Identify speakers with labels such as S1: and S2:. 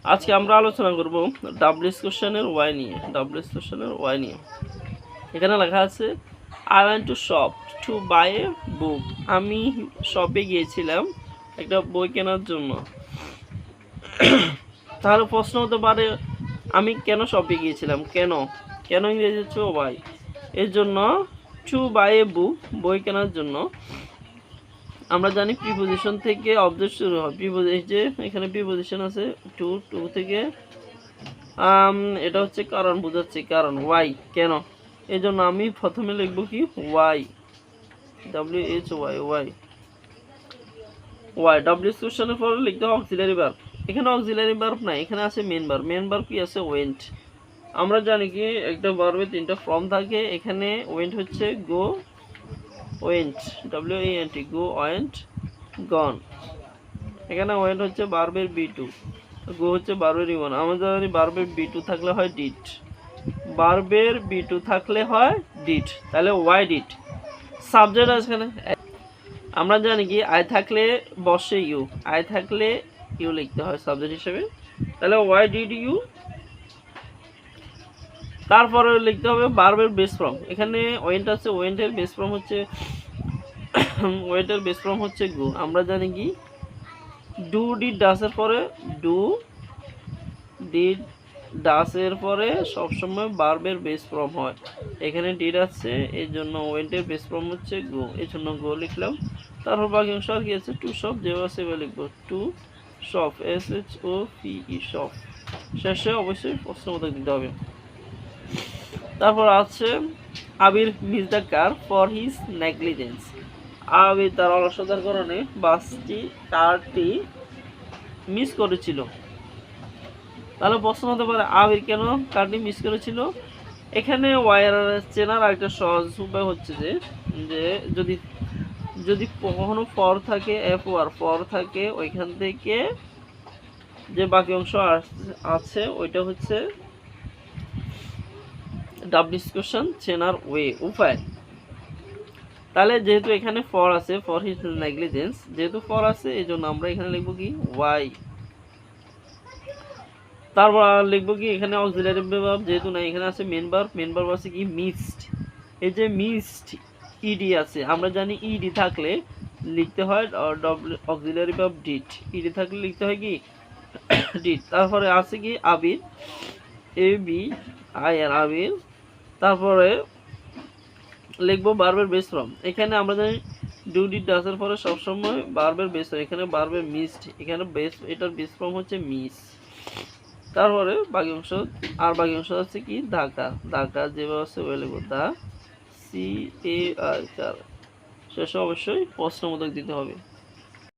S1: আজকে আমরা আলোচনা করব ডাব্লিউএস কোশ্চেনের ওয়াই নিয়ে। ডাব্লিউএস কোশ্চেনের ওয়াই নিয়ে এখানে লেখা আছে I went to shop to buy a book. আমি শপে গিয়েছিলাম একটা বই কেনার জন্য। তাহলে প্রশ্ন হতে পারে আমি কেন শপে গিয়েছিলাম, কেন কেন ইংরেজি হচ্ছে ওয়াই। এর জন্য টু বাই এ বুক, বই কেনার জন্য। আমরা জানি প্রিপোজিশন থেকে অবজেক্ট শুরু হয়। যে এখানে প্রিপোজিশন আছে টু, টু থেকে এটা হচ্ছে কারণ বোঝাচ্ছে, কারণ ওয়াই, কেন। এই জন্য আমি প্রথমে লিখবো কি why, WHY, why why. W কোশ্চেনের পরে লিখতে হবে অক্সিলারি ভার্ব। এখানে অক্সিলারি ভার্ব নাই, এখানে আছে মেন ভার্ব। মেন ভার্ব কি আছে ওয়েন্ট। আমরা জানি কি একটা ভার্বে তিনটা ফর্ম থাকে, এখানে ওয়েন্ট হচ্ছে go went, WANT, go went গন। এখানে ওয়েন্ট হচ্ছে ভার্বের B2, গো হচ্ছে ভার্বের E1। আমরা জানি ভার্বের B2 থাকলে হয় ডিড, ভার্বের B2 থাকলে হয় ডিড, তাহলে ওয়াই ডিড। সাবজেক্ট আছে এখানে। আমরা জানি কি আই থাকলে বসে ইউ, আই থাকলে ইউ লিখতে হয় সাবজেক্ট হিসেবে, তাহলে ওয়াই ডিড ইউ। তারপরে লিখতে হবে ভার্বের বেস ফর্ম। এখানে ওয়েন্ট আছে, ওয়েন্টের বেস ফর্ম হচ্ছে ওয়েন্টের বেস ফর্ম হচ্ছে গো। আমরা জানি কি ডু ডিড ডাসের পরে, ডু ডিড ডাসের পরে সবসময় ভার্বের বেস ফর্ম হয়। এখানে ডিড আছে, এই জন্য ওয়েন্টের বেস ফর্ম হচ্ছে গো, এই জন্য গো লিখলাম। তারপর বাকি অংশ আর কি আছে, টু শপ, যেভাবে আছে লিখবো টু শপ, SHOPE, শপ। শেষে অবশ্যই প্রশ্নবোধক দিতে হবে। তারপর আছে Abir miss the car for his negligence. Abir তার অলসতার কারণে কারটি মিস করেছিল। তাহলে প্রশ্ন হতে পারে আবির কেন কারটি মিস করেছিল। এখানে ওয়ার চেনার একটা সহজ উপায় হচ্ছে যে যদি যদি কখনো ফর থাকে, ফর থাকে, ওইখান থেকে যে বাকি অংশ আছে ওইটা হচ্ছে ডাব্লিউএস কোশ্চেন চেনার উপায়। তাহলে যেহেতু এখানে ফর আছে, ফর হিজ নেগলিজেন্স, যেহেতু ফর আছে এই জন্য আমরা এখানে লিখবো কি ওয়াই। তারপর লিখবো কি এখানে অক্সিলারি ভার্ব যেহেতু নাই, এখানে আছে মেন ভার্ব। মেন ভার্ব আছে কি মিসড। এই যে মিসড ইডি আছে, আমরা জানি ইডি থাকলে লিখতে হয় অক্সিলারি ভার্ব ডিড, ইডি থাকলে লিখতে হয় কি ডিড। তারপরে আছে কি আবির, ABIR, আবির। তারপরে লিখবো ভার্বের বেস ফর্ম। এখানে আমরা জানি ডু ডিড ডাসের পরে সবসময় ভার্বের বেস ফর্ম, এখানে ভার্বের মিসড, এখানে বেস, এটার বেস ফর্ম হচ্ছে মিস। তারপরে বাকি অংশ, আর বাকি অংশ আছে কি ঢাকা, ঢাকা যেভাবে আছে ওই লিখবো দা CAR। শেষে অবশ্যই প্রশ্নবোধক দিতে হবে।